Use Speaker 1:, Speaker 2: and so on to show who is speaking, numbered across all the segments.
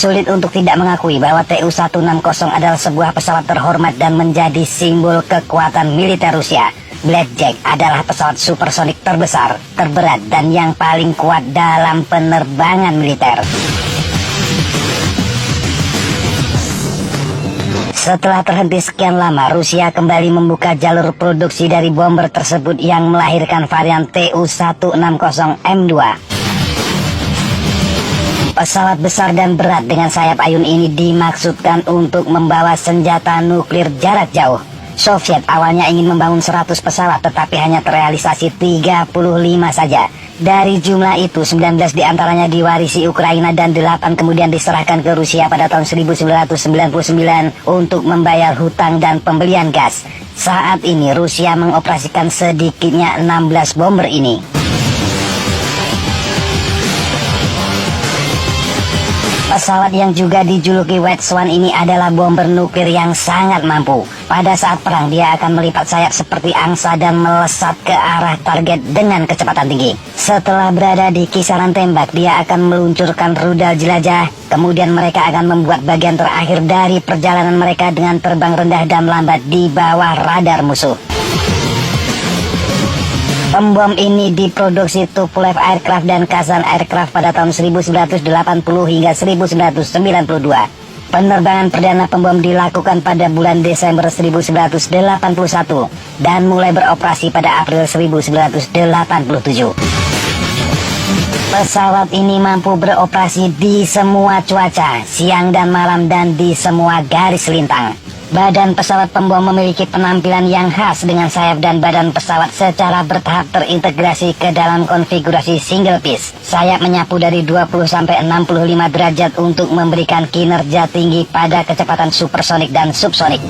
Speaker 1: Sulit untuk tidak mengakui bahwa Tu-160 adalah sebuah pesawat terhormat dan menjadi simbol kekuatan militer Rusia. Blackjack adalah pesawat supersonik terbesar, terberat, dan yang paling kuat dalam penerbangan militer. Setelah terhenti sekian lama, Rusia kembali membuka jalur produksi dari bomber tersebut yang melahirkan varian Tu-160M2. Pesawat besar dan berat dengan sayap ayun ini dimaksudkan untuk membawa senjata nuklir jarak jauh. Soviet awalnya ingin membangun 100 pesawat tetapi hanya terrealisasi 35 saja. Dari jumlah itu 19 diantaranya diwarisi Ukraina dan 8 kemudian diserahkan ke Rusia pada tahun 1999 untuk membayar hutang dan pembelian gas. Saat ini Rusia mengoperasikan sedikitnya 16 bomber ini. Pesawat yang juga dijuluki White Swan ini adalah bomber nuklir yang sangat mampu. Pada saat perang dia akan melipat sayap seperti angsa dan melesat ke arah target dengan kecepatan tinggi. Setelah berada di kisaran tembak, dia akan meluncurkan rudal jelajah. Kemudian mereka akan membuat bagian terakhir dari perjalanan mereka dengan terbang rendah dan lambat di bawah radar musuh. Pembom ini diproduksi Tupolev Aircraft dan Kazan Aircraft pada tahun 1980 hingga 1992. Penerbangan perdana pembom dilakukan pada bulan Desember 1981 dan mulai beroperasi pada April 1987. Pesawat ini mampu beroperasi di semua cuaca, siang dan malam, dan di semua garis lintang. Badan pesawat pembom memiliki penampilan yang khas dengan sayap dan badan pesawat secara bertahap terintegrasi ke dalam konfigurasi single piece. Sayap menyapu dari 20-65 derajat untuk memberikan kinerja tinggi pada kecepatan supersonik dan subsonik.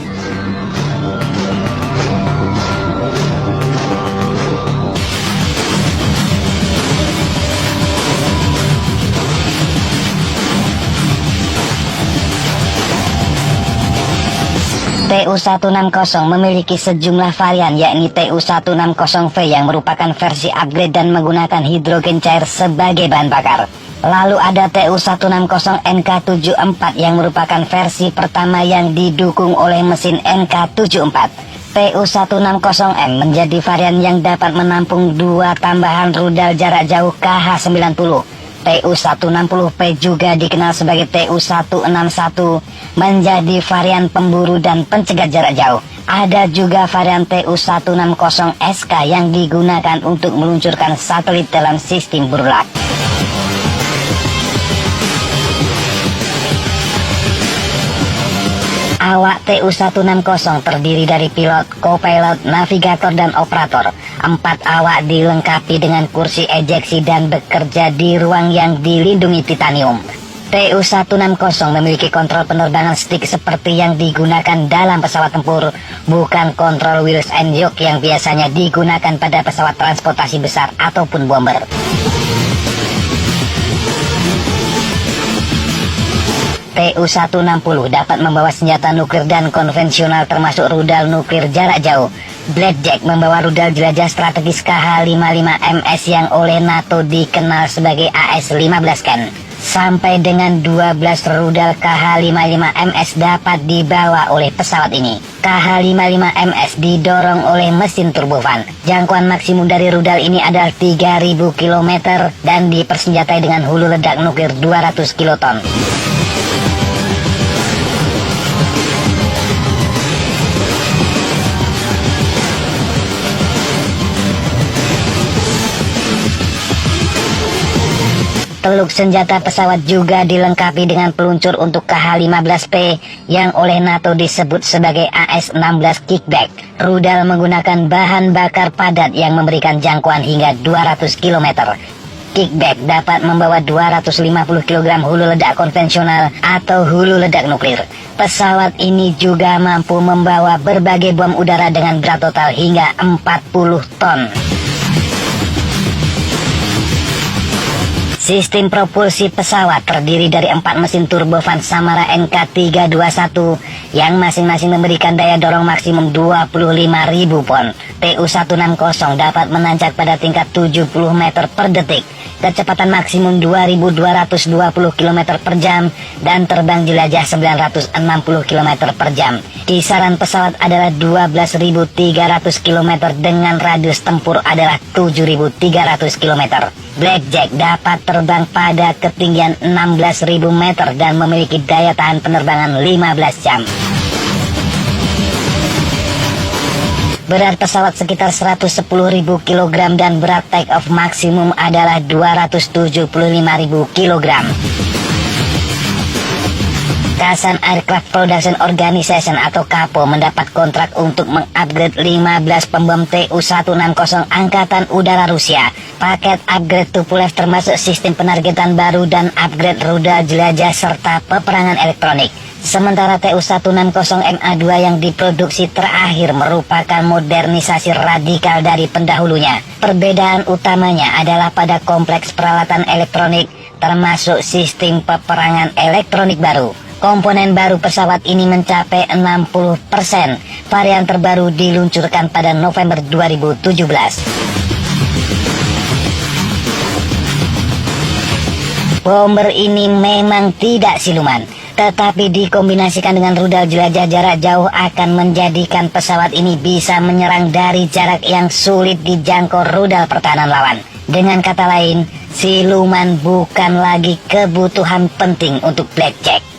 Speaker 1: Tu-160 memiliki sejumlah varian, yakni Tu-160V yang merupakan versi upgrade dan menggunakan hidrogen cair sebagai bahan bakar. Lalu ada Tu-160NK74 yang merupakan versi pertama yang didukung oleh mesin NK74. Tu-160M menjadi varian yang dapat menampung 2 tambahan rudal jarak jauh KH-90. Tu-160P juga dikenal sebagai Tu-161, menjadi varian pemburu dan pencegat jarak jauh. Ada juga varian Tu-160SK yang digunakan untuk meluncurkan satelit dalam sistem burlak. Awak Tu-160 terdiri dari pilot, co-pilot, navigator, dan operator. 4 awak dilengkapi dengan kursi ejeksi dan bekerja di ruang yang dilindungi titanium. Tu-160 memiliki kontrol penerbangan stick seperti yang digunakan dalam pesawat tempur, bukan kontrol wheels and yoke yang biasanya digunakan pada pesawat transportasi besar ataupun bomber. Tu-160 dapat membawa senjata nuklir dan konvensional termasuk rudal nuklir jarak jauh. Blackjack membawa rudal jelajah strategis KH-55MS yang oleh NATO dikenal sebagai AS-15 Sampai dengan 12 rudal KH-55MS dapat dibawa oleh pesawat ini. KH-55MS didorong oleh mesin turbofan. Jangkauan maksimum dari rudal ini adalah 3.000 km dan dipersenjatai dengan hulu ledak nuklir 200 kiloton. Teluk senjata pesawat juga dilengkapi dengan peluncur untuk KH-15P yang oleh NATO disebut sebagai AS-16 Kickback. Rudal menggunakan bahan bakar padat yang memberikan jangkauan hingga 200 km. Kickback dapat membawa 250 kg hulu ledak konvensional atau hulu ledak nuklir. Pesawat ini juga mampu membawa berbagai bom udara dengan berat total hingga 40 ton. Sistem propulsi pesawat terdiri dari 4 mesin turbofan Samara NK321 yang masing-masing memberikan daya dorong maksimum 25.000 pon. Tu-160 dapat menancap pada tingkat 70 meter per detik. kecepatan maksimum 2.220 km per jam, dan terbang jelajah 960 km per jam. Kisaran pesawat adalah 12.300 km dengan radius tempur adalah 7.300 km. Blackjack dapat terbang pada ketinggian 16.000 meter dan memiliki daya tahan penerbangan 15 jam. Berat pesawat sekitar 110.000 kg dan berat take off maksimum adalah 275.000 kg. Kasan Aircraft Production Organization atau KAPO mendapat kontrak untuk mengupgrade 15 pembom Tu-160 Angkatan Udara Rusia. Paket upgrade Tupolev termasuk sistem penargetan baru dan upgrade rudal jelajah serta peperangan elektronik. Sementara Tu-160MA2 yang diproduksi terakhir merupakan modernisasi radikal dari pendahulunya. Perbedaan utamanya adalah pada kompleks peralatan elektronik termasuk sistem peperangan elektronik baru. Komponen baru pesawat ini mencapai 60%. Varian terbaru diluncurkan pada November 2017. Bomber ini memang tidak siluman, tetapi dikombinasikan dengan rudal jelajah jarak jauh akan menjadikan pesawat ini bisa menyerang dari jarak yang sulit dijangkau rudal pertahanan lawan. Dengan kata lain, siluman bukan lagi kebutuhan penting untuk Blackjack.